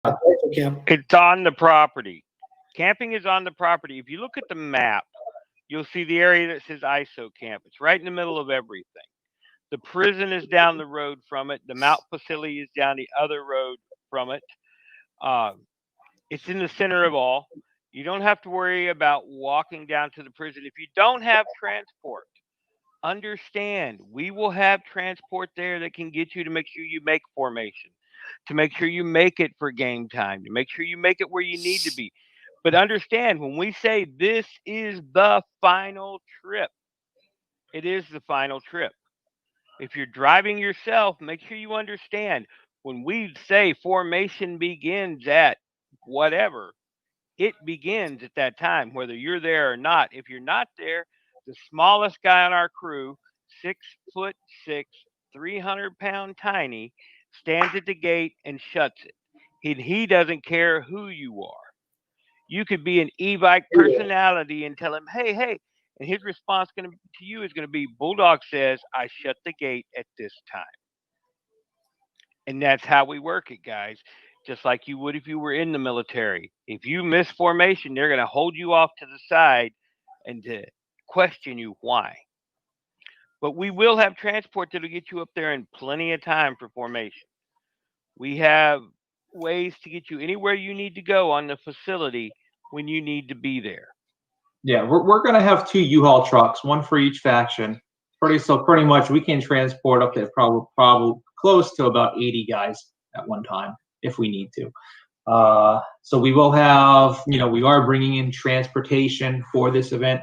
Camp. It's on the property. Camping is on the property. If you look at the map, you'll see the area that says ISO camp. It's right in the middle of everything. The prison is down the road from it. The Mount facility is down the other road from it. It's in the center of all. You don't have to worry about walking down to the prison. If you don't have transport, understand we will have transport there that can get you to make sure you make formation, to make sure you make it for game time, to make sure you make it where you need to be. But understand, when we say this is the final trip, it is the final trip. If you're driving yourself, make sure you understand when we say formation begins at whatever, it begins at that time, whether you're there or not. If you're not there, the smallest guy on our crew, 6'6", 300-pound tiny, stands at the gate and shuts it. He doesn't care who you are. You could be an e-bike personality and tell him, hey, hey. And his response to you is going to be, Bulldog says, I shut the gate at this time. And that's how we work it, guys. Just like you would if you were in the military. If you miss formation, they're going to hold you off to the side and to question you why. But we will have transport that'll get you up there in plenty of time for formation. We have ways to get you anywhere you need to go on the facility when you need to be there. Yeah, we're going to have 2 U-Haul trucks, one for each faction. Pretty much we can transport up to probably close to about 80 guys at one time if we need to. So we will have, we are bringing in transportation for this event.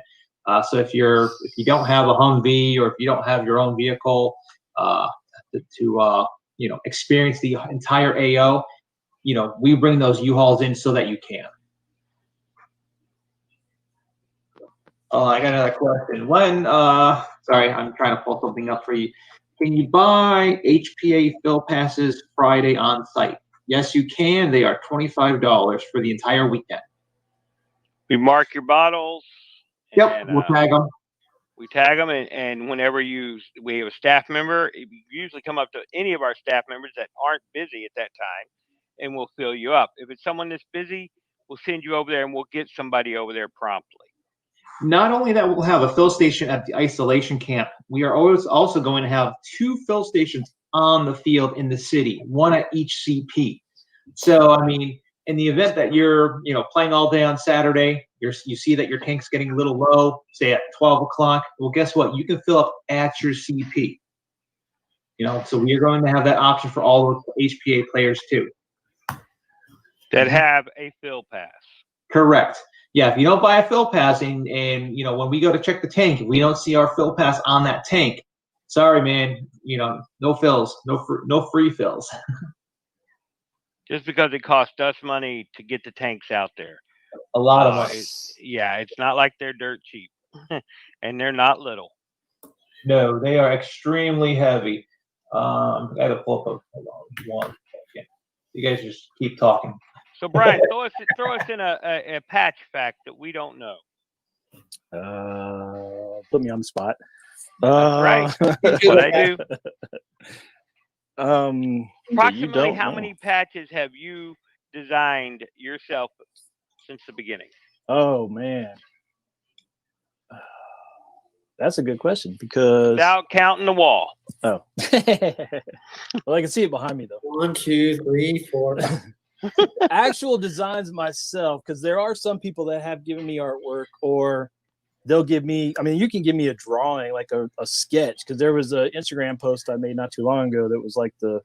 So if you don't have a Humvee or if you don't have your own vehicle to experience the entire AO, we bring those U-Hauls in so that you can. I got another question. Sorry, I'm trying to pull something up for you. Can you buy HPA fill passes Friday on site? Yes, you can. They are $25 for the entire weekend. We mark your bottles. Yep, we'll tag them. We tag them, and whenever we have a staff member, we usually come up to any of our staff members that aren't busy at that time, and we'll fill you up. If it's someone that's busy, we'll send you over there, and we'll get somebody over there promptly. Not only that, we'll have a fill station at the isolation camp. We are also going to have 2 fill stations on the field in the city, one at each CP. So, I mean, in the event that you're, playing all day on Saturday, you see that your tank's getting a little low, say at 12 o'clock. Well, guess what? You can fill up at your CP. So we are going to have that option for all of the HPA players too. That have a fill pass. Correct. Yeah, if you don't buy a fill pass and when we go to check the tank, if we don't see our fill pass on that tank, sorry, man, no fills, no free fills. Just because it costs us money to get the tanks out there. A lot of money. It's not like they're dirt cheap, and they're not little. No, they are extremely heavy. I got to pull up one second. You guys just keep talking. So, Brian, throw us in a patch fact that we don't know. Put me on the spot. Right. That's what I do. Approximately how many patches have you designed yourself since the beginning? Oh, man. That's a good question because... Without counting the wall. Oh. Well, I can see it behind me, though. 1, 2, 3, 4. Actual designs myself, because there are some people that have given me artwork, or they'll give me, you can give me a drawing, like a sketch, because there was an Instagram post I made not too long ago that was like the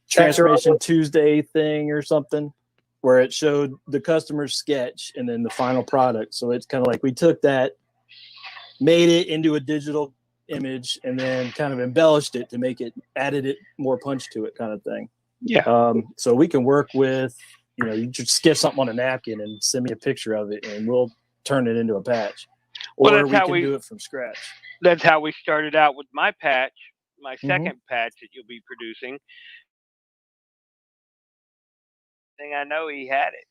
Transformation Tuesday thing or something, where it showed the customer's sketch and then the final product. So it's kind of like we took that, made it into a digital image, and then kind of embellished it to make it, added it more punch to it, kind of thing. Yeah. So we can work with, you just sketch something on a napkin and send me a picture of it, and we'll turn it into a patch. Or we can do it from scratch. That's how we started out with my patch, my second patch that you'll be producing. I know he had it.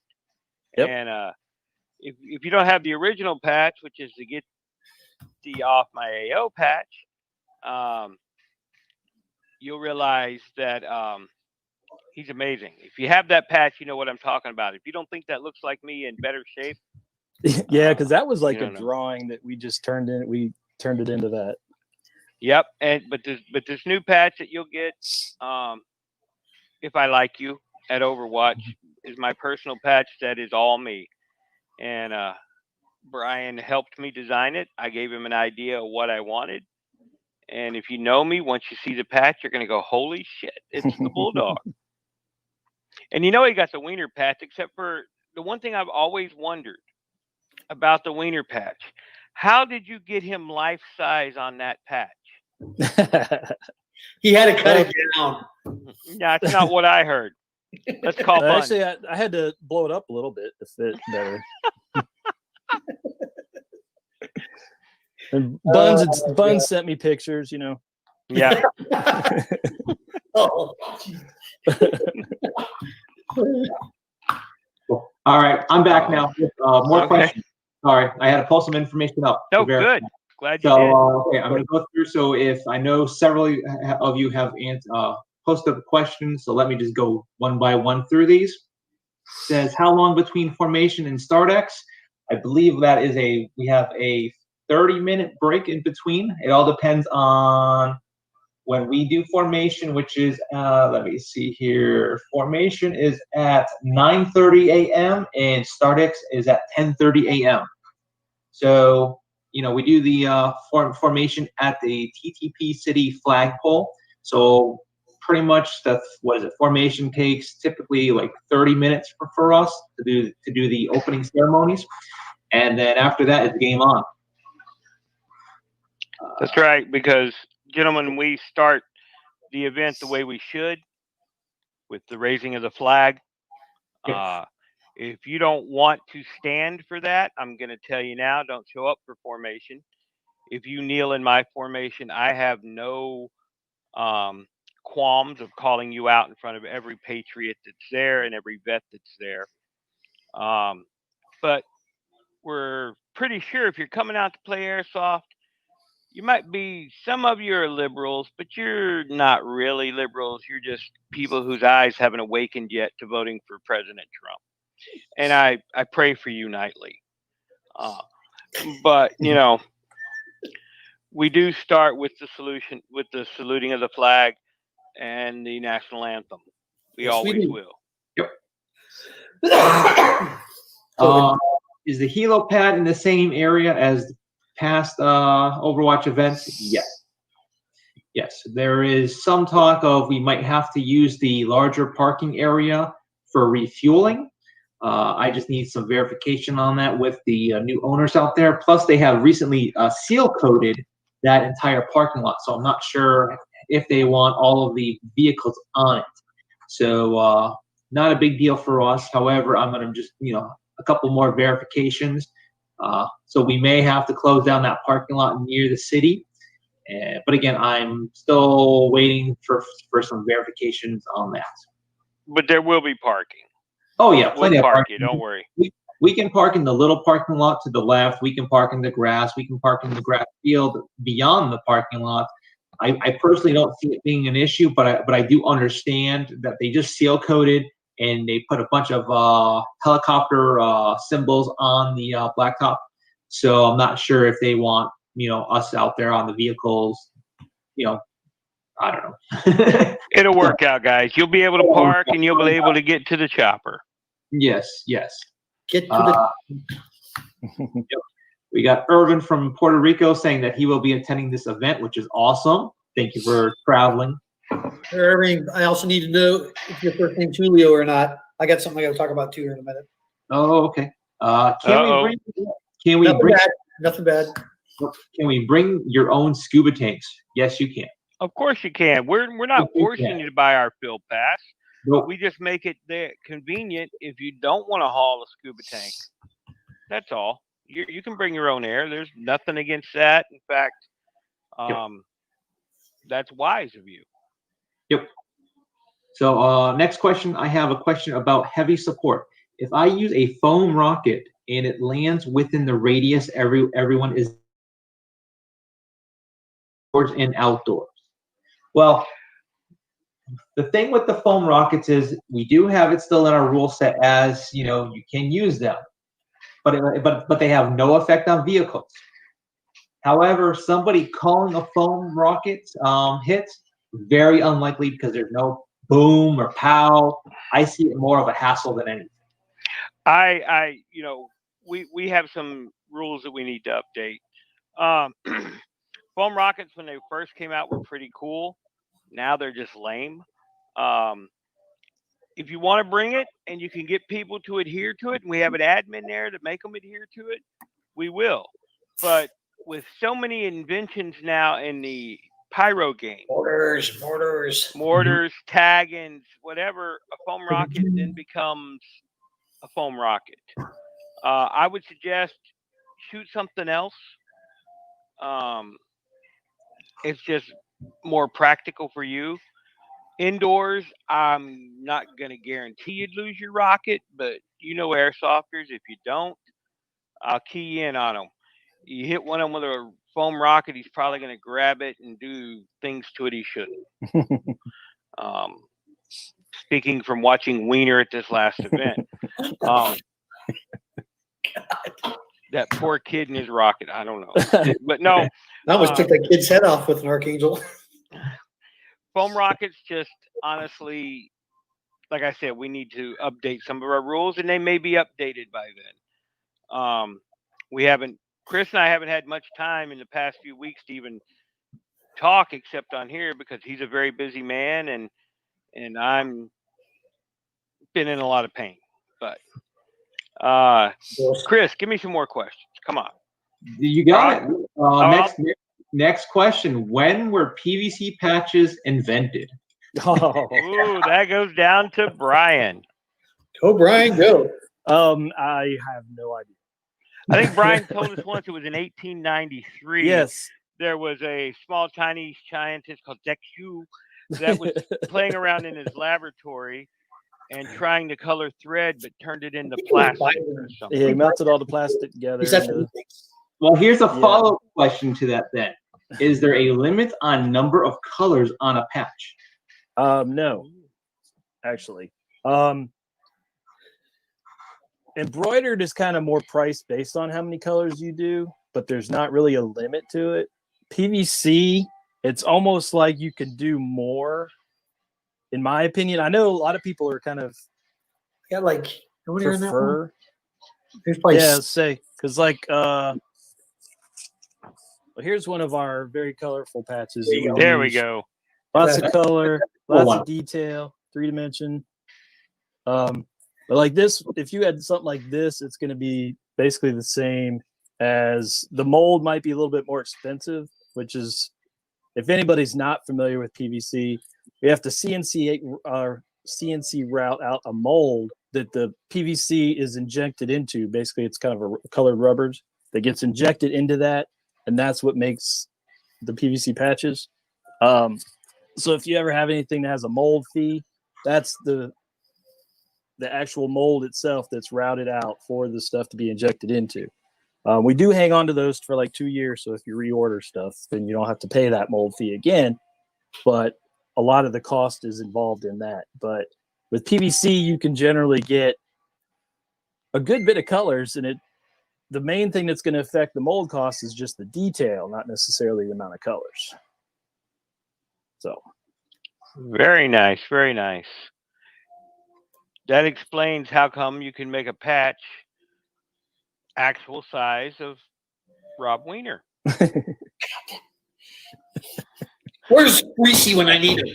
Yep. And if you don't have the original patch, which is to get the off my AO patch, you'll realize that He's amazing. If you have that patch, you know what I'm talking about. If you don't think that looks like me in better shape, Yeah, because that was like you a don't know. drawing that we just turned in. We turned it into that. Yep. But this new patch that you'll get, if I like you at Overwatch, is my personal patch that is all me. And Brian helped me design it. I gave him an idea of what I wanted. And if you know me, once you see the patch, you're gonna go, "Holy shit, it's the Bulldog!" And you know he got the wiener patch, except for the one thing I've always wondered about the wiener patch. How did you get him life size on that patch? He had to cut it down. That's not what I heard. Let's call Buns. Actually, I had to blow it up a little bit to fit better. And Buns sent me pictures, you know. Yeah. Oh. Cool. All right, I'm back now. More Okay. questions. Sorry, I had to pull some information up. Oh, to verify. good. Glad you So, did. okay, I'm going to go through. So, if I know several of you have posted questions, so let me just go one by one through these. It says, how long between formation and StartX? I believe that is we have a 30-minute break in between. It all depends on when we do formation, which is, let me see here. Formation is at 9:30 a.m. and StartX is at 10:30 a.m. So, you know, we do the formation at the TTP City flagpole. So pretty much formation takes typically like 30 minutes for us to do the opening ceremonies. And then after that, it's game on. That's right, because, gentlemen, we start the event the way we should, with the raising of the flag. If you don't want to stand for that, I'm going to tell you now, don't show up for formation. If you kneel in my formation, I have no qualms of calling you out in front of every patriot that's there and every vet that's there. But we're pretty sure if you're coming out to play Airsoft, you might be, some of you are liberals, but you're not really liberals. You're just people whose eyes haven't awakened yet to voting for President Trump. And I pray for you nightly. But, you know, we do start with the saluting of the flag and the national anthem. We Yes, we always do. will. Is the helo pad in the same area as past Overwatch events? Yes. Yes, there is some talk of we might have to use the larger parking area for refueling. I just need some verification on that with the new owners out there. Plus, they have recently seal coated that entire parking lot, so I'm not sure if they want all of the vehicles on it. So not a big deal for us. However, I'm going to just, you know, a couple more verifications. So we may have to close down that parking lot near the city. But again, I'm still waiting for some verifications on that. But there will be parking. Oh yeah, plenty We'll of park parking. you, don't worry. We can park in the little parking lot to the left. We can park in the grass. We can park in the grass field beyond the parking lot. I personally don't see it being an issue, but I do understand that they just seal coated and they put a bunch of helicopter symbols on the blacktop. So I'm not sure if they want, you know, us out there on the vehicles. You know, I don't know. It'll work out, guys. You'll be able to park and you'll be able to get to the chopper. Yes, yes. Get to Yep. We got Irvin from Puerto Rico saying that he will be attending this event, which is awesome. Thank you for traveling. Irving, I also need to know if your first name's Julio or not. I got something I got to talk about too here in a minute. Oh, okay. Can we Nothing bring bad. Nothing bad. Can we bring your own scuba tanks? Yes, you can. Of course you can. We're not Yes, you forcing can. you to buy our field pass. Nope. We just make it there convenient if you don't want to haul a scuba tank. That's all. You can bring your own air. There's nothing against that. In fact, that's wise of you. Yep. So next question, I have a question about heavy support. If I use a foam rocket and it lands within the radius everyone is indoors and outdoors. Well, The thing with the foam rockets is we do have it still in our rule set as, you can use them, but they have no effect on vehicles. However, somebody calling a foam rocket hit, very unlikely because there's no boom or pow. I see it more of a hassle than anything. We have some rules that we need to update. Foam rockets, when they first came out, were pretty cool. Now they're just lame. If you want to bring it and you can get people to adhere to it, and we have an admin there to make them adhere to it, we will. But with so many inventions now in the pyro game, mortars, tag-ins, whatever, a foam rocket then becomes a foam rocket. I would suggest shoot something else. It's just more practical for you. Indoors, I'm not going to guarantee you'd lose your rocket, but airsofters, if you don't, I'll key you in on them. You hit one of them with a foam rocket, he's probably going to grab it and do things to it he shouldn't. Speaking from watching Wiener at this last event. That poor kid in his rocket. I don't know. But no. I almost took that kid's head off with an Archangel. Foam rockets, just honestly, like I said, we need to update some of our rules, and they may be updated by then. Chris and I haven't had much time in the past few weeks to even talk except on here because he's a very busy man, and I'm been in a lot of pain. But Chris, give me some more questions. Come on. You got it. Next question. When were PVC patches invented? Ooh, that goes down to Brian. Go, Brian, go. I have no idea. I think Brian told us once it was in 1893. Yes. There was a small Chinese scientist called Dek Yu that was playing around in his laboratory and trying to color thread, but turned it into plastic or something. Yeah, he melted all the plastic together. Well, here's a follow-up question to that then. Is there a limit on number of colors on a patch? No, actually. Embroidered is kind of more priced based on how many colors you do, but there's not really a limit to it. PVC, it's almost like you can do more, in my opinion. I know a lot of people are kind of prefer. Say because here's one of our very colorful patches. There we go. Lots of color, lots of detail, 3-dimension. But like this, if you had something like this, it's going to be basically the same as the mold. Might be a little bit more expensive, which is, if anybody's not familiar with PVC, we have to CNC route out a mold that the PVC is injected into. Basically, it's kind of a colored rubber that gets injected into that, and that's what makes the PVC patches. So if you ever have anything that has a mold fee, that's the actual mold itself that's routed out for the stuff to be injected into. We do hang on to those for like 2 years, so if you reorder stuff, then you don't have to pay that mold fee again, but a lot of the cost is involved in that. But with PVC, you can generally get a good bit of colors, and the main thing that's going to affect the mold cost is just the detail, not necessarily the amount of colors. So very nice, very nice. That explains how come you can make a patch actual size of Rob Wiener. Where's Greasy when I need him?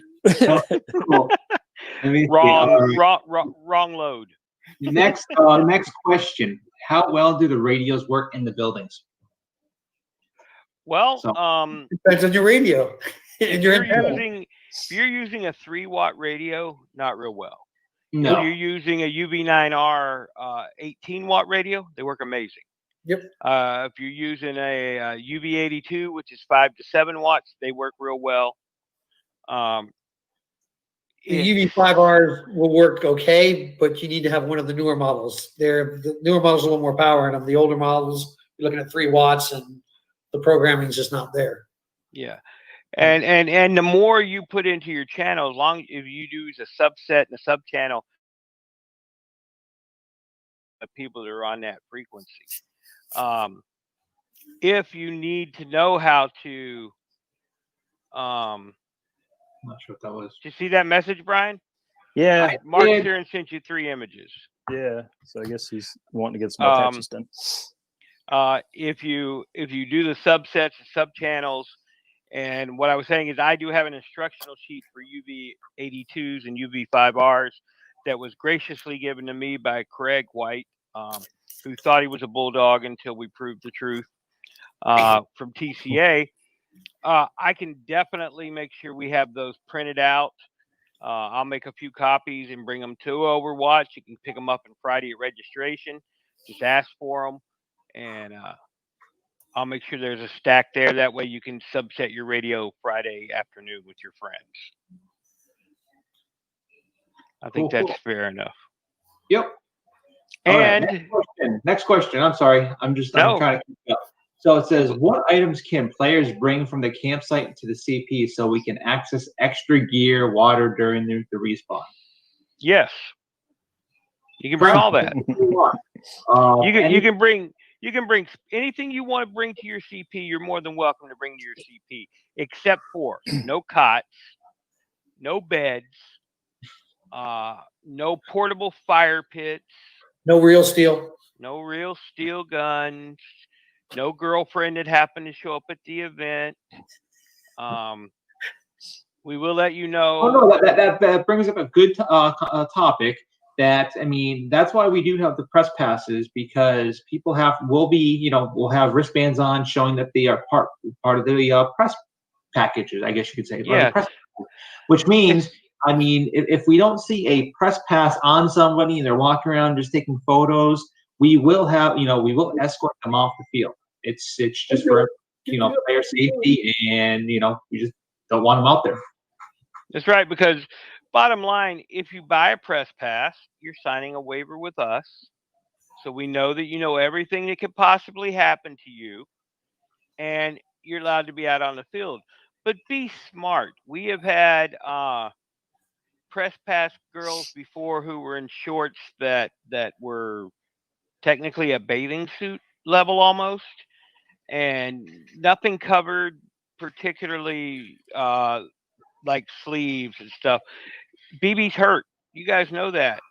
Wrong load. Next question. How well do the radios work in the buildings? Well, depends on your radio. If you're using a 3-watt radio, not real well. No. If you're using a UV9R 18-watt radio, they work amazing. Yep. If you're using a UV82, which is 5 to 7 watts, they work real well. The UV5Rs will work okay, but you need to have one of the newer models. The newer models are a little more power in them. The older models, you're looking at 3 watts, and the programming is just not there. Yeah. And the more you put into your channel, as long if you use a subset and a sub channel of people that are on that frequency. If you need to know how to, I'm not sure what that was. did you see that message, Brian? Yeah, Mark's did. here and sent you 3 images. yeah. So I guess he's wanting to get some more patches done. If you do the subsets and sub channels, and what I was saying is I do have an instructional sheet for UV82s and UV5Rs that was graciously given to me by Craig White, who thought he was a bulldog until we proved the truth, from TCA. I can definitely make sure we have those printed out. I'll make a few copies and bring them to Overwatch. You can pick them up on Friday at registration. Just ask for them, and I'll make sure there's a stack there. That way you can subset your radio Friday afternoon with your friends. I think Cool. that's fair enough. Yep. All right, And next question. I'm sorry. I'm trying to keep up. So it says, what items can players bring from the campsite to the CP so we can access extra gear, water during the respawn? yes, you can bring all that. You can bring anything you want to bring to your CP. You're more than welcome to bring to your CP, except for no cots, no beds, no portable fire pits, No real steel. no real steel guns, no girlfriend that happened to show up at the event. We will let you know. Oh no, that brings up a good topic. That's why we do have the press passes, because people will have wristbands on showing that they are part of the press packages, I guess you could say. Yeah. Which means, if we don't see a press pass on somebody and they're walking around just taking photos, we will escort them off the field. It's just for player safety, and we just don't want them out there. That's right, because bottom line, if you buy a press pass, you're signing a waiver with us. So we know that you know everything that could possibly happen to you, and you're allowed to be out on the field. But be smart. We have had press pass girls before who were in shorts that were technically a bathing suit level almost, and nothing covered, particularly like sleeves and stuff. BB's hurt. You guys know that.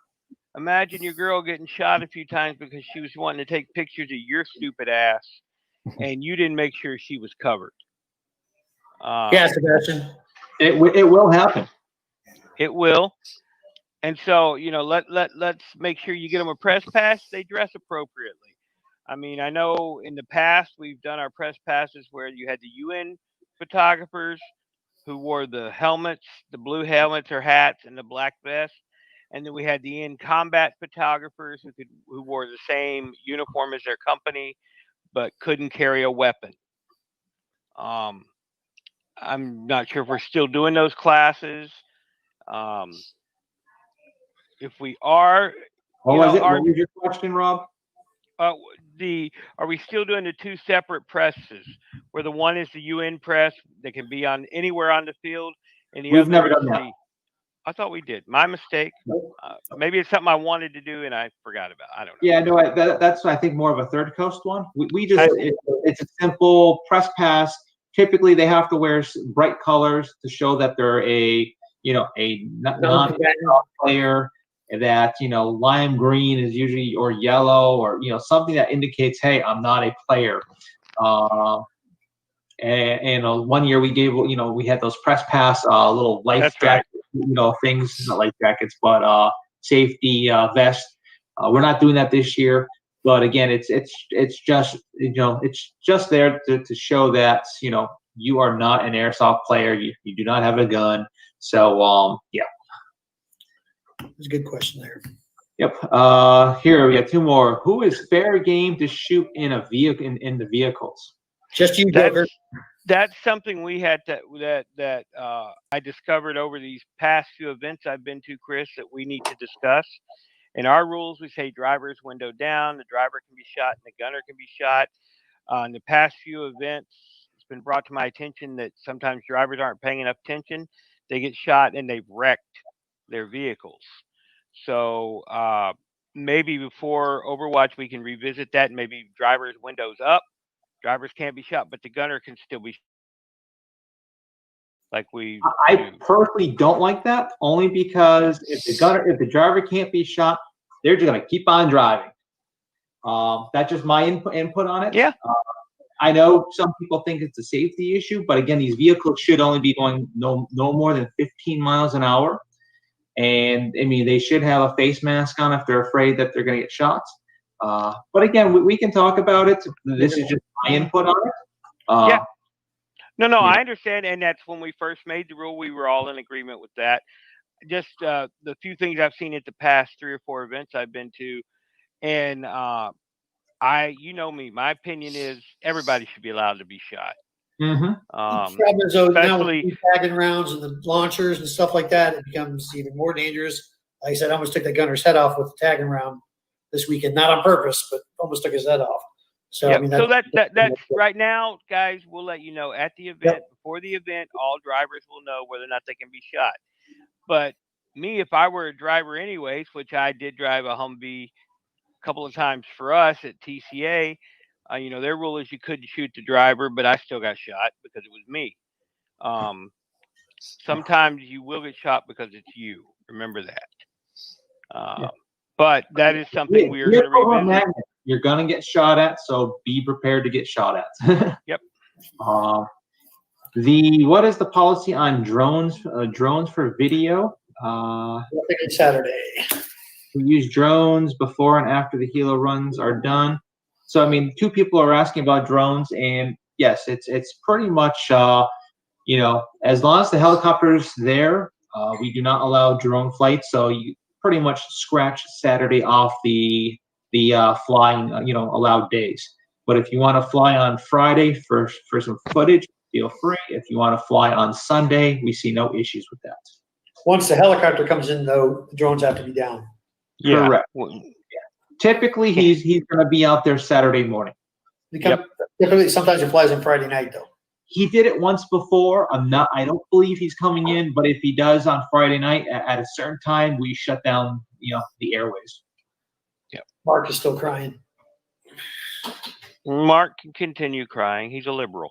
Imagine your girl getting shot a few times because she was wanting to take pictures of your stupid ass, and you didn't make sure she was covered. Yeah, Sebastian. It will happen. It will. And so, let's make sure you get them a press pass. They dress appropriately. I know in the past we've done our press passes where you had the UN photographers who wore the helmets, the blue helmets or hats, and the black vest, and then we had the in-combat photographers who wore the same uniform as their company but couldn't carry a weapon. I'm not sure if we're still doing those classes. If we are, what was your question, Rob? are we still doing the 2 separate presses, where the one is the UN press that can be on anywhere on the field, and the We've other never is done that. I thought we did. My mistake. Maybe it's something I wanted to do and I forgot about. I don't know. Yeah, no, that's I think more of a Third Coast one. It's a simple press pass. Typically, they have to wear bright colors to show that they're a non-combatant player. That lime green is usually, or yellow, or something that indicates, hey, I'm not a player. And one year we gave we had those press pass little life jackets, things, not life jackets, but safety vest. We're not doing that this year, but again, it's just it's just there to show that you are not an airsoft player. You do not have a gun. So yeah. That's a good question there. Yep. Here we got 2 more. Who is fair game to shoot in a vehicle in the vehicles? Just you, Joker. That's something we had that I discovered over these past few events I've been to, Chris, that we need to discuss. In our rules, we say driver's window down, the driver can be shot, and the gunner can be shot. In the past few events, been brought to my attention that sometimes drivers aren't paying enough attention. They get shot and they've wrecked their vehicles. So maybe before Overwatch, we can revisit that. And maybe drivers' windows up. Drivers can't be shot, but the gunner can still be like we. I personally don't like that, only because if the driver can't be shot, they're just gonna keep on driving. That's just my input on it. Yeah. I know some people think it's a safety issue, but again, these vehicles should only be going no more than 15 miles an hour. And I mean, they should have a face mask on if they're afraid that they're going to get shot. But again, we can talk about it. This is just my input on it. Yeah. No, yeah. I understand. And that's when we first made the rule. We were all in agreement with that. Just the few things I've seen at the past 3 or 4 events I've been to. And you know me, my opinion is everybody should be allowed to be shot. Mm-hmm. Especially now with tagging rounds and the launchers and stuff like that, it becomes even more dangerous. Like I said, I almost took the gunner's head off with the tagging round this weekend, not on purpose, but almost took his head off. So yep. I mean, that's right now, guys. We'll let you know at the event. Before the event, all drivers will know whether or not they can be shot. But me, if I were a driver anyways, which I did drive a Humvee a couple of times for us at TCA, their rule is you couldn't shoot the driver, but I still got shot because it was me. Sometimes you will get shot because it's you. Remember that. But that is something we are going to revisit. You're going to get shot at, so be prepared to get shot at. Yep. What is the policy on drones? Drones for video? Saturday. We use drones before and after the helo runs are done. So I mean, 2 people are asking about drones, and yes, it's pretty much as long as the helicopter's there, we do not allow drone flights. So you pretty much scratch Saturday off the flying allowed days. But if you want to fly on Friday for some footage, feel free. If you want to fly on Sunday, we see no issues with that. Once the helicopter comes in, though, the drones have to be down. Yeah. Correct. Typically, he's going to be out there Saturday morning. Typically, sometimes he flies on Friday night, though. He did it once before. I don't believe he's coming in, but if he does on Friday night at a certain time, we shut down, the airways. Yeah. Mark is still crying. Mark can continue crying. He's a liberal.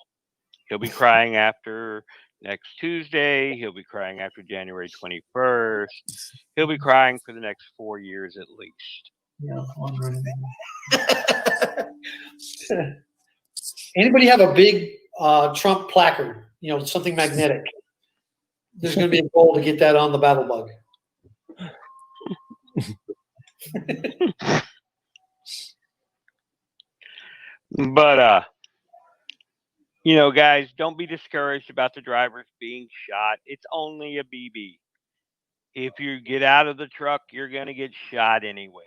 He'll be crying after next Tuesday. He'll be crying after January 21st. He'll be crying for the next 4 years at least. Yeah. Anybody have a big Trump placard? Something magnetic. There's going to be a goal to get that on the battle bug. But guys, don't be discouraged about the drivers being shot. It's only a BB. If you get out of the truck, you're going to get shot anyway.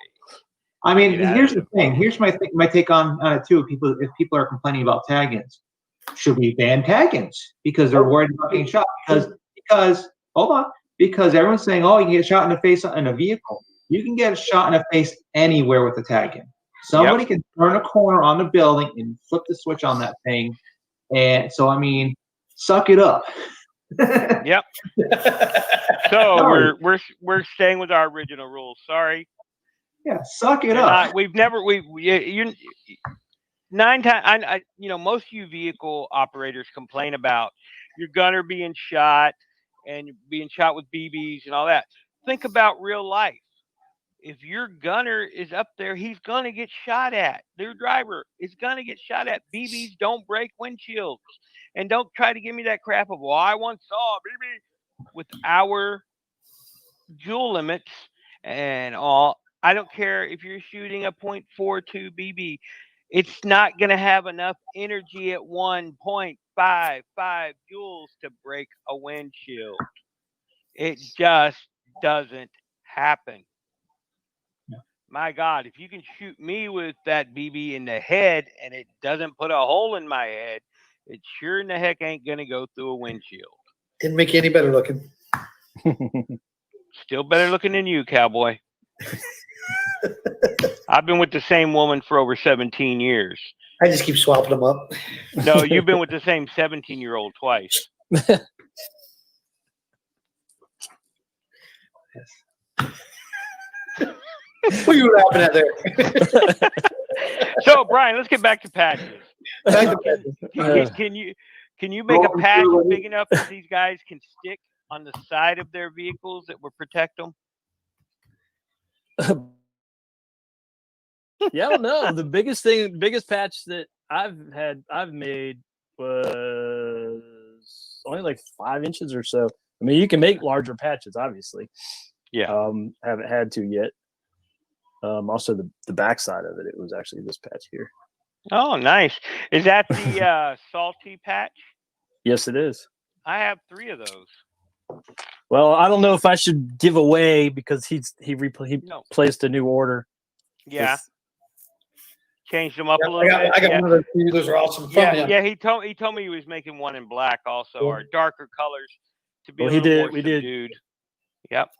I mean, here's the thing. Here's my take on it too. If people are complaining about tag-ins, should we ban tag-ins because they're worried about getting shot? Because hold on, because everyone's saying, oh, you can get shot in the face in a vehicle. You can get shot in the face anywhere with a tag-in. Somebody can turn a corner on the building and flip the switch on that thing. And so, I mean, suck it up. Yep. So we're staying with our original rules. Sorry. Yeah, suck it up. Nine times. Most of you vehicle operators complain about your gunner being shot and being shot with BBs and all that. Think about real life. If your gunner is up there, he's going to get shot at. Their driver is going to get shot at. BBs don't break windshields. And don't try to give me that crap of, well, I once saw a BB. With our fuel limits and all, I don't care if you're shooting a .42 BB. It's not going to have enough energy at 1.55 joules to break a windshield. It just doesn't happen. My God, if you can shoot me with that BB in the head and it doesn't put a hole in my head, it sure in the heck ain't going to go through a windshield. Didn't make you any better looking. Still better looking than you, cowboy. I've been with the same woman for over 17 years. I just keep swapping them up. No, you've been with the same 17-year-old twice. What are you laughing at there? So, Brian, let's get back to patches. Can you make a patch big enough that these guys can stick on the side of their vehicles that will protect them? Yeah, I don't know. The biggest patch that I've made was only like 5 inches or so. I mean, you can make larger patches, obviously. Yeah. Haven't had to yet. Also, the backside of it was actually this patch here. Oh, nice. Is that the salty patch? Yes, it is. I have 3 of those. Well, I don't know if I should give away because he placed a new order. Yeah. Changed them up a little bit. I got one of those too. Those are awesome. Yeah. He told me he was making one in black also, or darker colors to be a little more subdued. Yep.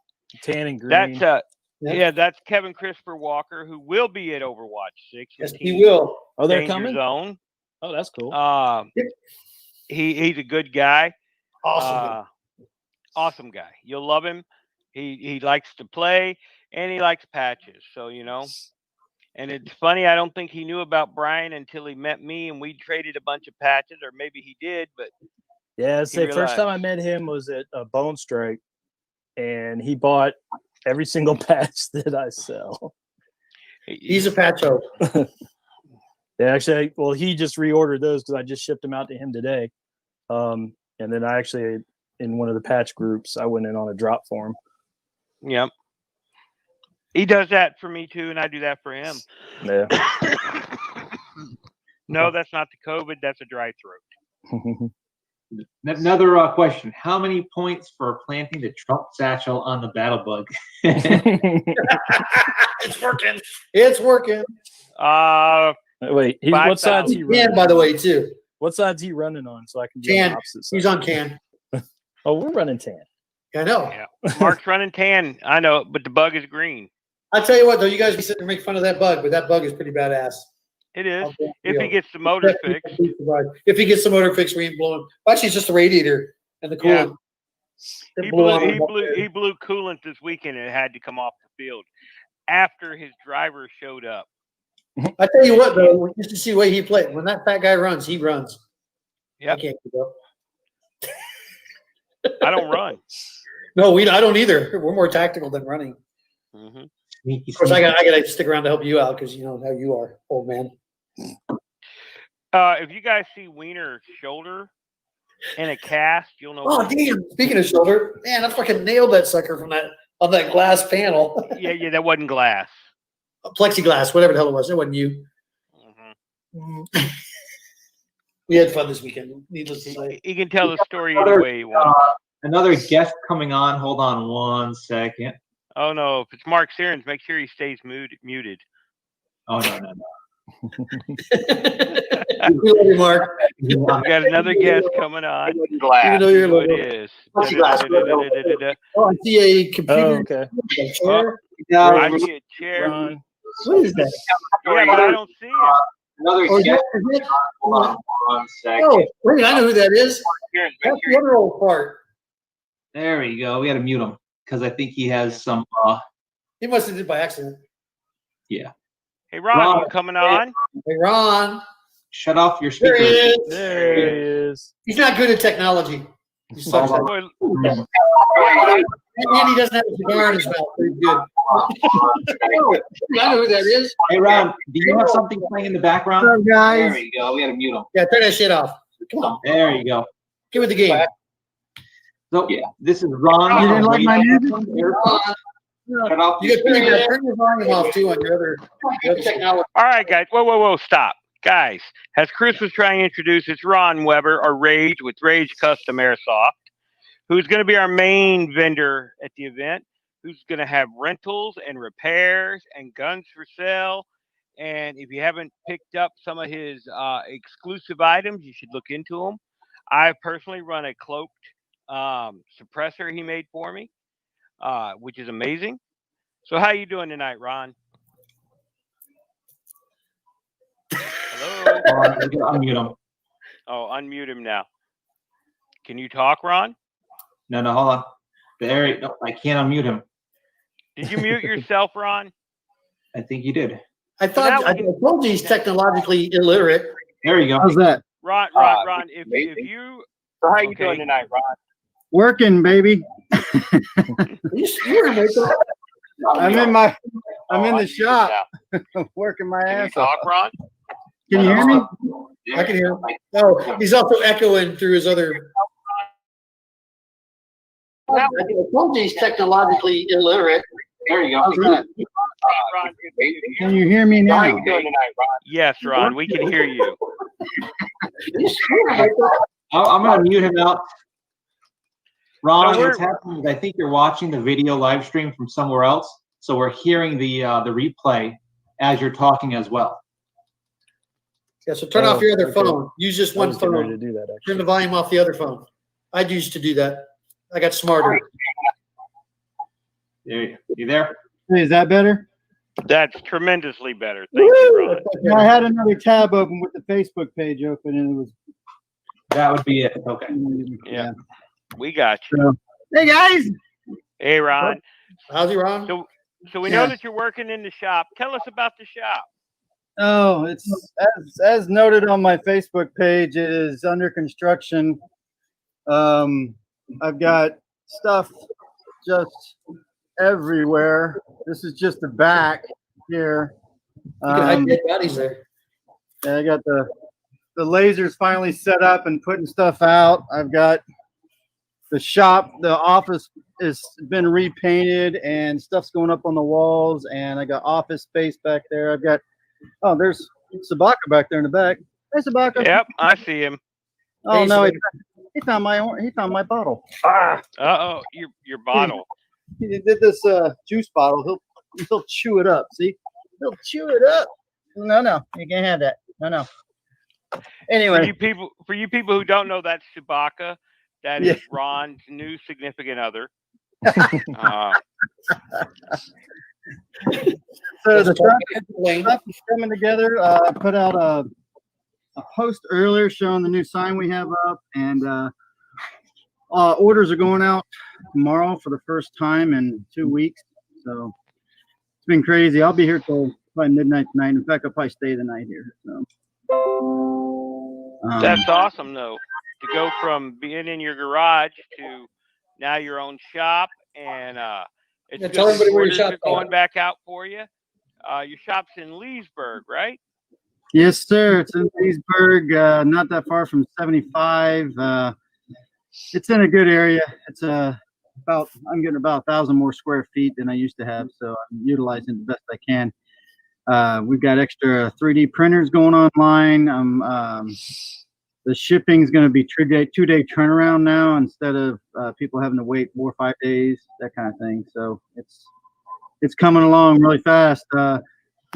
Tan and green. That's Kevin Christopher Walker, who will be at Overwatch 6. Yes, he will. Oh, they're Danger coming. Zone. Oh, that's cool. He's a good guy. Awesome. Awesome guy. You'll love him. He likes to play and he likes patches. So, and it's funny, I don't think he knew about Brian until he met me and we traded a bunch of patches, or maybe he did, but yeah, first time I met him was at Bone Strike, and he bought every single patch that I sell. He's a patcho. Yeah, actually, he just reordered those because I just shipped them out to him today. And then I actually, in one of the patch groups, I went in on a drop for him. Yep. He does that for me too, and I do that for him. Yeah. No, that's not the COVID. That's a dry throat. Another question. How many points for planting the Trump satchel on the battle bug? It's working. It's working. Wait, what side's he running? Tan, by the way, too. What side's he running on so I can be on the opposite side? He's on tan. Oh, we're running tan. I know. Yeah. Mark's running tan. I know, but the bug is green. I'll tell you what, though, you guys be sitting there make fun of that bug, but that bug is pretty badass. It is. If he gets the motor fixed. If he gets the motor fixed, we ain't blowing. Actually, it's just the radiator and the coolant. Yeah. He blew coolant this weekend and it had to come off the field after his driver showed up. I tell you what, though, just to see the way he played. When that fat guy runs, he runs. Yeah. I can't keep up. I don't run. No, I don't either. We're more tactical than running. Mm-hmm. Of course, I got to stick around to help you out because you know how you are, old man. If you guys see Wiener's shoulder in a cast, you'll know. Oh, damn. Speaking of shoulder, man, I fucking nailed that sucker from on that glass panel. Yeah, that wasn't glass. Plexiglass, whatever the hell it was. It wasn't you. Mm-hmm. We had fun this weekend, needless to say. He can tell the story any way he wants. Another guest coming on. Hold on 1 second. Oh, no. If it's Mark Searns, make sure he stays muted. Oh, no. We love you, Mark. We got another guest coming on. Even though you're it is. Oh, I see a computer. Oh, okay. A chair. I see a chair. Ron. What is that? Yeah, but I don't see him. Another Oh, guest. is it? Hold on 1 second. Oh, wait, I know who that is. That's the other old part. There we go. We got to mute him because I think he has some. He must have did by accident. Yeah. Hey, Ron, you coming on? Hey, Ron. Shut off your There he speaker. is. There he is. He's not good at technology. He sucks at Boy, it. And he doesn't have a cigar in his mouth. Pretty good. I know who that is. Hey, Ron, do you have something playing in the background? What's up, guys? There we go. We got to mute him. Yeah, turn that shit off. Come on. There you go. Get with the game. So, yeah, this is Ron. You didn't like my music? Shut off You your got speaker. turn your volume off too on your other technology. all right, guys. Whoa, stop. Guys, as Chris was trying to introduce, it's Ron Weber, or Rage, with Rage Custom Airsoft, who's going to be our main vendor at the event, who's going to have rentals and repairs and guns for sale. And if you haven't picked up some of his exclusive items, you should look into them. I personally run a cloaked suppressor he made for me, which is amazing. So how you doing tonight, Ron? Hello? Unmute him. Oh, unmute him now. Can you talk, Ron? No, hold on. There, no, I can't unmute him. Did you mute yourself, Ron? I think you did. I thought I told you he's technologically illiterate. There you go. How's that? Ron, if you So how you Okay. doing tonight, Ron? Working, baby. You're I'm in the shop, Now. working my Can you ass off. talk, Ron? Can you hear me? I can hear him. Oh, he's also echoing through his other. I told you he's technologically illiterate. There you go. How's that? Ron, Can you hear me how now? you doing tonight, Ron? Yes, Ron, we can hear you. I'm going to mute him out. Ron, So what's happening is I think you're watching the video live stream from somewhere else, so we're hearing the replay as you're talking as well. Yeah, so turn off your other okay. phone. Use just I one was getting ready to phone. do that. Turn Actually. the volume off the other phone. I used to do that. I got smarter. You there? Hey, is that better? That's tremendously better. Thank you, Ron. I had another tab open with the Facebook page open, and it was. That would be it. Okay. Yeah. We got you. So, hey guys. Hey, Ron. How's he, Ron? So we know Yeah. that you're working in the shop. Tell us about the shop. Oh, it's as noted on my Facebook page. It is under construction. I've got stuff just everywhere. This is just the back here. You can hide dead bodies there. Yeah, I got the lasers finally set up and putting stuff out. I've got the shop, the office has been repainted and stuff's going up on the walls, and I got office space back there. I've got there's Sabaka back there in the back. Hey Sabaka. Yep, I see him. Oh Hey, no, Sabaka. he found my bottle. Uh-oh, your bottle. He did this juice bottle. He'll chew it up. See, he'll chew it up. No, you can't have that. No. Anyway, For you people who don't know, that's Chewbacca. That is Yeah. Ron's new significant other. so the Lane. stuff is coming together. I put out a post earlier showing the new sign we have up, and orders are going out tomorrow for the first time in 2 weeks. So it's been crazy. I'll be here till probably midnight tonight. In fact, I'll probably stay the night here. So That's awesome, though, to go from being in your garage to now your own shop, and it's Yeah, good tell everybody where your orders shop's are going at. back out for you. Your shop's in Leesburg, right? yes, sir. It's in Leesburg, not that far from 75. It's in a good area. It's I'm getting about 1,000 more square feet than I used to have, so I'm utilizing the best I can. We've got extra 3D printers going online. The shipping is going to be 2-day turnaround now instead of people having to wait 4 or 5 days, that kind of thing. So it's coming along really fast.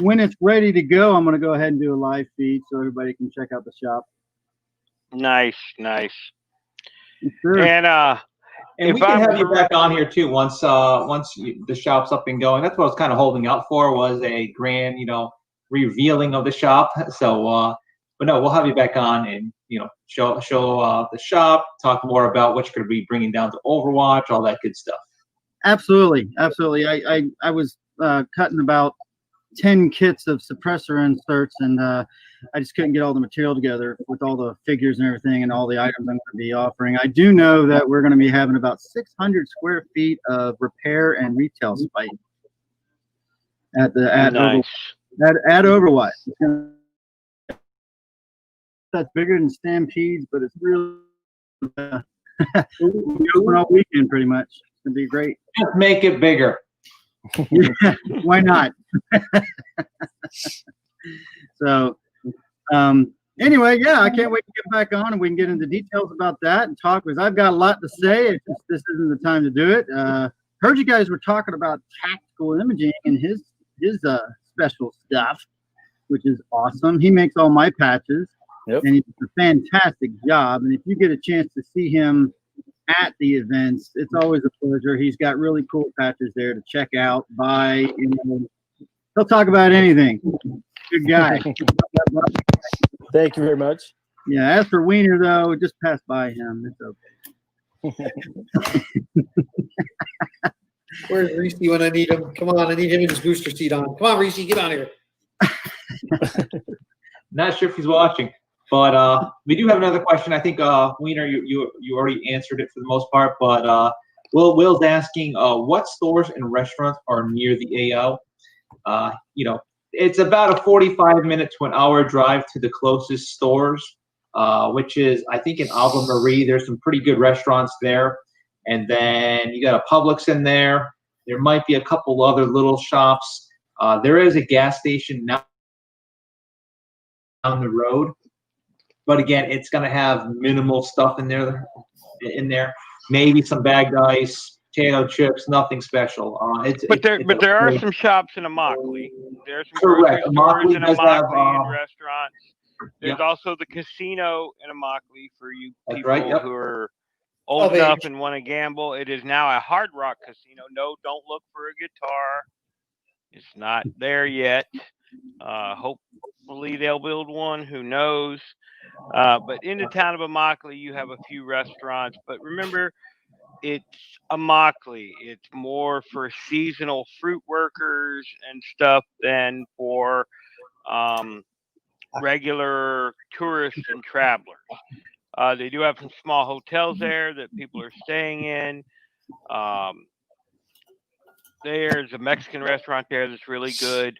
When it's ready to go, I'm going to go ahead and do a live feed so everybody can check out the shop. Nice. Sure. And And we can have you back on here too once the shop's up and going. That's what I was kind of holding out for, was a grand, revealing of the shop. So, but no, we'll have you back on and show the shop, talk more about what you're going to be bringing down to Overwatch, all that good stuff. Absolutely. I was cutting about 10 kits of suppressor inserts, and I just couldn't get all the material together with all the figures and everything and all the items I'm going to be offering. I do know that we're going to be having about 600 square feet of repair and retail space at nice. at Overwatch. That's bigger than Stampede's, but it's really we open all weekend pretty much. It's going to be great. Just make it bigger. Yeah, why not? So, anyway, yeah, I can't wait to get back on and we can get into details about that and talk, because I've got a lot to say. It's just, this isn't the time to do it. Heard you guys were talking about tactical imaging and his special stuff, which is awesome. He makes all my patches. Yep. And he does a fantastic job. And if you get a chance to see him at the events, it's always a pleasure. He's got really cool patches there to check out, buy. He'll talk about anything. Good guy. Thank you very much. Yeah. As for Wiener, though, just pass by him. It's okay. Where's Reese when I need him? Come on, I need him in his booster seat on. Come on, Reese, get on here. Not sure if he's watching, but we do have another question. I think Wiener, you already answered it for the most part, but Will's asking what stores and restaurants are near the AO. It's about a 45-minute to an hour drive to the closest stores, which is, I think, in Ave Marie. There's some pretty good restaurants there. And then you got a Publix in there. There might be a couple other little shops. There is a gas station now down the road. But again, it's going to have minimal stuff in there. Maybe some bagged ice, potato chips, nothing special. But there are some shops in Immokalee. There's some correct. grocery stores in does have, Immokalee and restaurants. There's also the casino in Immokalee for you people who are old enough and want to gamble. It is now a Hard Rock casino. No, don't look for a guitar. It's not there yet. Hopefully they'll build one. Who knows? But in the town of Immokalee, you have a few restaurants. But remember, it's Immokalee. It's more for seasonal fruit workers and stuff than for regular tourists and travelers. They do have some small hotels there that people are staying in. There's a Mexican restaurant there that's really good.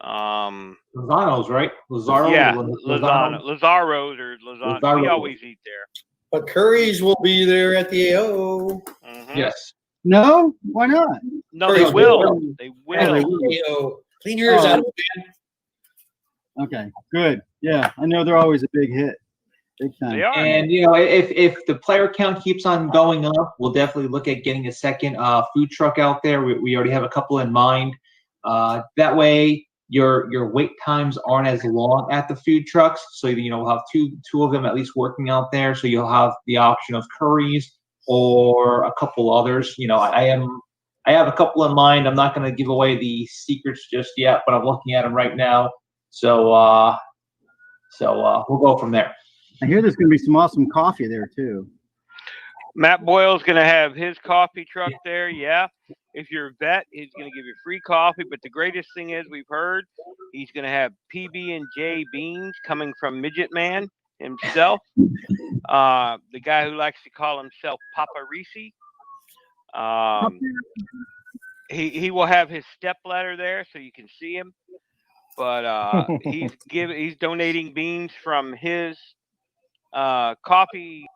Lozano's, right? Lazaro. Yeah, Lazaro's or Lozano. We always eat there. But Curry's will be there at the AO. Mm-hmm. Yes. No, why not? No, they will. They will. AO. Clean your ears out of it, man. Okay, good. Yeah, I know they're always a big hit. Big time. They are. And if the player count keeps on going up, we'll definitely look at getting a second food truck out there. We already have a couple in mind. That way, your wait times aren't as long at the food trucks. So we'll have two of them at least working out there. So you'll have the option of Curry's or a couple others. I have a couple in mind. I'm not going to give away the secrets just yet, but I'm looking at them right now. So we'll go from there. I hear there's going to be some awesome coffee there too. Matt Boyle's going to have his coffee truck there. Yeah. If you're a vet, he's going to give you free coffee. But the greatest thing is we've heard he's going to have PB&J beans coming from Midget Man himself. The guy who likes to call himself Papa Reese. He will have his stepladder there so you can see him. But he's donating beans from his coffee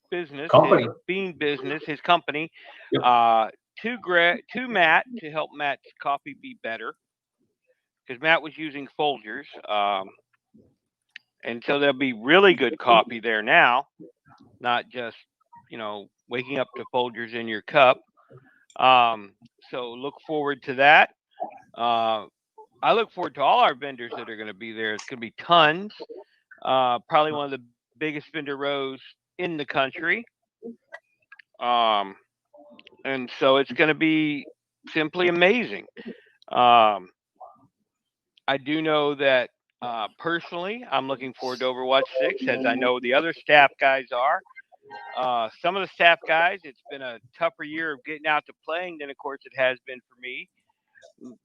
business, his bean business, his company, to Matt to help Matt's coffee be better, because Matt was using Folgers, and so there'll be really good coffee there now, not just waking up to Folgers in your cup. So look forward to that. I look forward to all our vendors that are going to be there. It's going to be tons. Probably one of the biggest vendor rows in the country. And so it's going to be simply amazing. I do know that personally, I'm looking forward to Overwatch 6, as I know the other staff guys are. Some of the staff guys, it's been a tougher year of getting out to playing than, of course, it has been for me.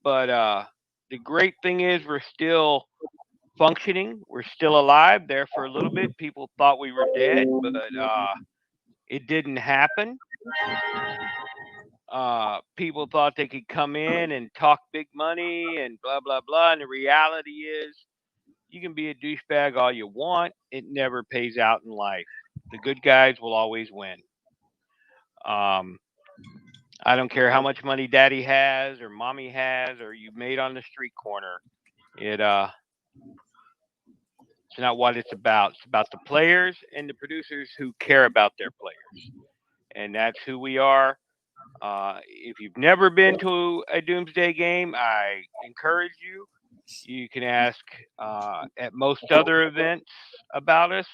But the great thing is we're still functioning. We're still alive. There for a little bit, people thought we were dead, but it didn't happen. People thought they could come in and talk big money and blah, blah, blah. And the reality is you can be a douchebag all you want. It never pays out in life. The good guys will always win. I don't care how much money daddy has or mommy has or you made on the street corner. It's not what it's about. It's about the players and the producers who care about their players. And that's who we are. If you've never been to a Doomsday game, I encourage you. You can ask at most other events about us,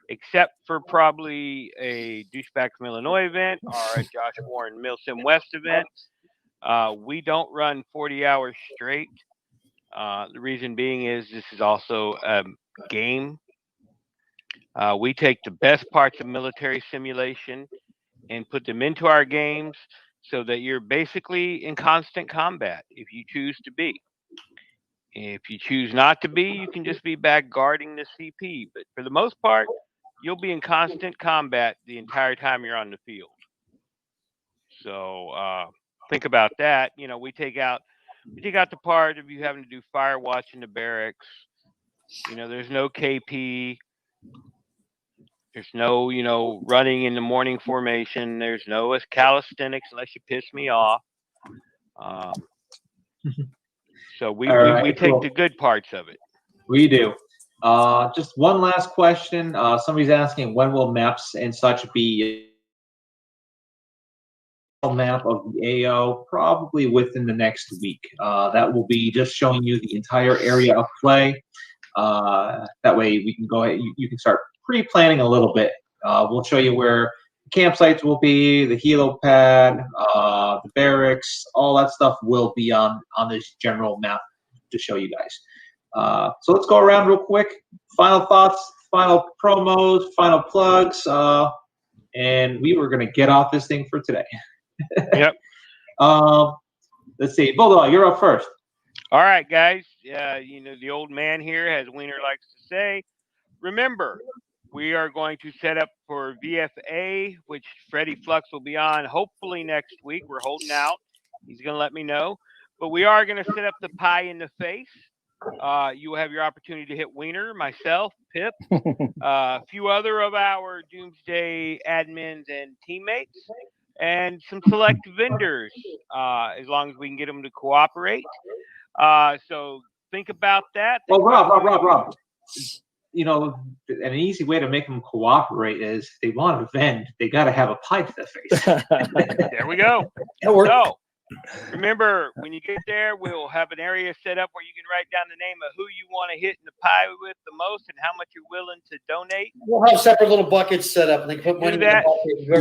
except for probably a Douchebag from Illinois event or a Josh Warren Milsim West event. We don't run 40 hours straight. The reason being is this is also a game. We take the best parts of military simulation and put them into our games so that you're basically in constant combat if you choose to be. If you choose not to be, you can just be back guarding the CP. But for the most part, you'll be in constant combat the entire time you're on the field. So think about that. You know, we take out the part of you having to do fire watch in the barracks. You know, there's no KP. There's no, running in the morning formation. There's no calisthenics unless you piss me off. So we take the good parts of it. We do. Just one last question. Somebody's asking, when will maps and such be a map of the AO? Probably within the next week. That will be just showing you the entire area of play. That way we can go ahead, you can start pre-planning a little bit. We'll show you where campsites will be, the helo pad, the barracks, all that stuff will be on this general map to show you guys. So let's go around real quick. Final thoughts, final promos, final plugs, and we were going to get off this thing for today. Yep. Let's see. Bulldog, you're up first. All right, guys. The old man here, as Wiener likes to say, remember, we are going to set up for VFA, which Freddie Flux will be on hopefully next week. We're holding out. He's going to let me know. But we are going to set up the pie in the face. You will have your opportunity to hit Wiener, myself, Pip, a few other of our Doomsday admins and teammates, and some select vendors, as long as we can get them to cooperate. So think about that. Well, Rob. You know, an easy way to make them cooperate is they want to vend. They got to have a pie to the face. There we go. So remember, when you get there, we'll have an area set up where you can write down the name of who you want to hit in the pie with the most and how much you're willing to donate. We'll have separate little buckets set up, and they can put money in the bucket.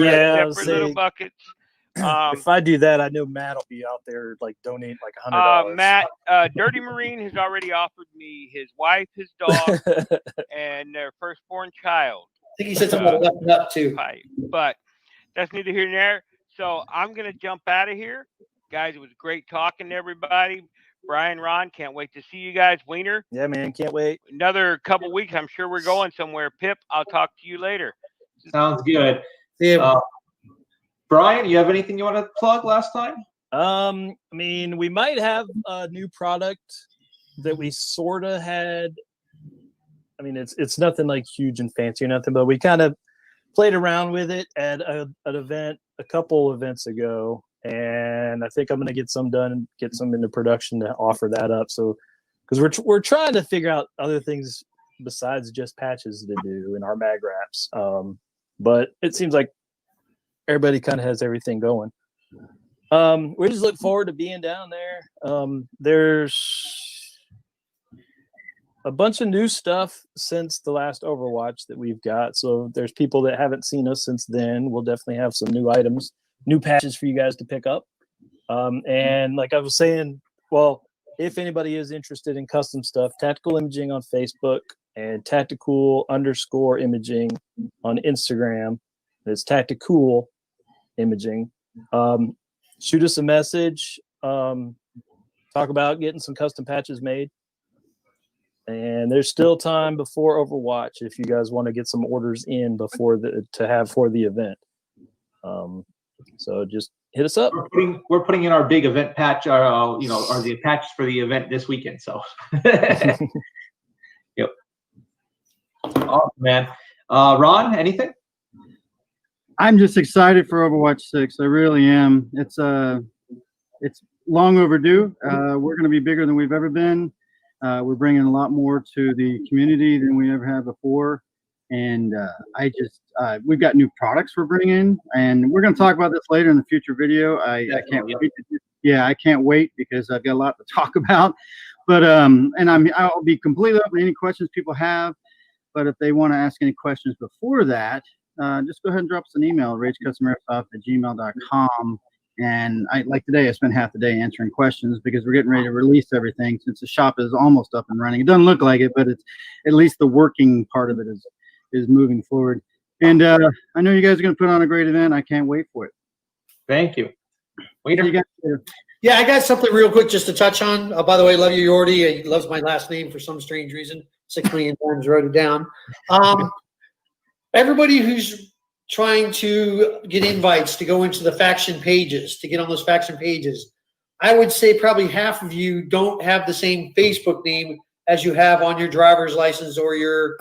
Yeah, separate little buckets. If I do that, I know Matt will be out there like donating like $100. Matt, Dirty Marine has already offered me his wife, his dog, and their firstborn child. I think he said something about left up too. But that's neither here nor there. So I'm gonna jump out of here, guys. It was great talking to everybody. Brian, Ron, can't wait to see you guys. Wiener, yeah, man, can't wait. Another couple weeks, I'm sure we're going somewhere. Pip, I'll talk to you later. Sounds good. Yeah. Brian, you have anything you want to plug last time? I mean, we might have a new product that we sort of had. I mean, it's nothing like huge and fancy or nothing, but we kind of played around with it at an event a couple events ago, and I think I'm going to get some done and get some into production to offer that up. So, because we're trying to figure out other things besides just patches to do in our mag wraps, but it seems like everybody kind of has everything going. We just look forward to being down there. There's a bunch of new stuff since the last Overwatch that we've got. So there's people that haven't seen us since then. We'll definitely have some new items, new patches for you guys to pick up. And like I was saying, well, if anybody is interested in custom stuff, Tactical Imaging on Facebook and Tactical_imaging on Instagram. It's Tactical Imaging. Shoot us a message. Talk about getting some custom patches made. And there's still time before Overwatch if you guys want to get some orders in before for the event. So just hit us up. We're putting in our big event patch, or the patches for the event this weekend. So, yep. Awesome, man. Ron, anything? I'm just excited for Overwatch 6. I really am. It's long overdue. We're going to be bigger than we've ever been. We're bringing a lot more to the community than we ever have before. And we've got new products we're bringing, and we're going to talk about this later in the future video. I can't wait. I can't wait because I've got a lot to talk about. But I'll be completely open to any questions people have. But if they want to ask any questions before that, just go ahead and drop us an email, ragecustomairsoft@gmail.com, And like today, I spent half the day answering questions because we're getting ready to release everything since the shop is almost up and running. It doesn't look like it, but it's at least the working part of it is moving forward. And I know you guys are going to put on a great event. I can't wait for it. Thank you. Waiter. You guys later. Yeah, I got something real quick just to touch on. By the way, love you, Yordi. He loves my last name for some strange reason. 6 million times wrote it down. Everybody who's trying to get invites to go into the faction pages, to get on those faction pages, I would say probably half of you don't have the same Facebook name as you have on your driver's license or your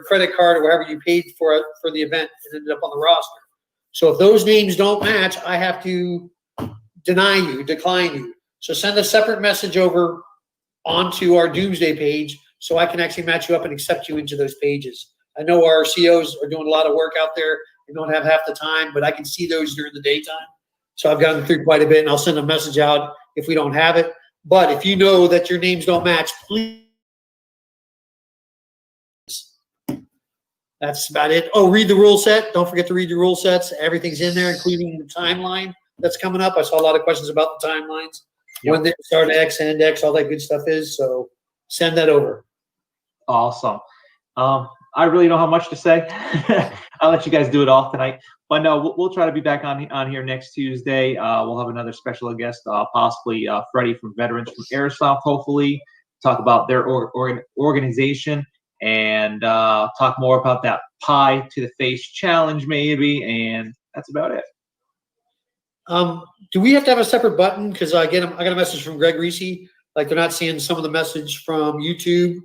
credit card or wherever you paid for the event and ended up on the roster. So if those names don't match, I have to decline you. So send a separate message over onto our Doomsday page so I can actually match you up and accept you into those pages. I know our COs are doing a lot of work out there. They don't have half the time, but I can see those during the daytime. So I've gotten through quite a bit, and I'll send a message out if we don't have it. But if you know that your names don't match, please. That's about it. Oh, read the rule set. Don't forget to read the rule sets. Everything's in there, including the timeline that's coming up. I saw a lot of questions about the timelines. Yep. When they start X and index, all that good stuff is. So send that over. Awesome. I really don't have much to say. I'll let you guys do it all tonight. But no, we'll try to be back on here next Tuesday. We'll have another special guest, possibly Freddie from Veterans from Airsoft, hopefully, talk about their organization and talk more about that pie to the face challenge maybe, and that's about it. Do we have to have a separate button? Because I got a message from Greg Reese, like they're not seeing some of the message from YouTube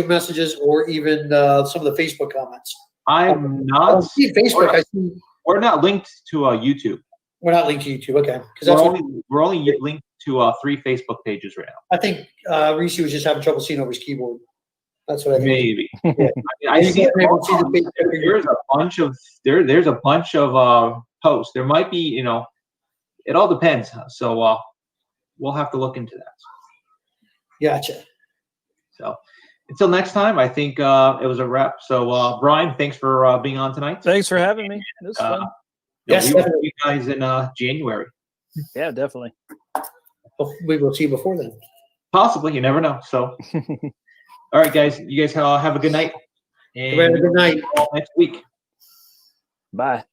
messages or even some of the Facebook comments. I'm not. I don't see Facebook. We're not linked to YouTube. We're not linked to YouTube. Okay, because that's we're only linked to 3 Facebook pages right now. I think Reese was just having trouble seeing over his keyboard. That's what I think. Maybe. Yeah. I see it. There's a bunch of posts. There might be, it all depends. So we'll have to look into that. Gotcha. So until next time, I think it was a wrap. So Brian, thanks for being on tonight. Thanks for having me. It was fun. Yes, we will see you guys in January. Yeah, definitely. We will see you before then. Possibly, you never know. So, all right, guys, you guys have a good night. And have a good night. Next week. Bye.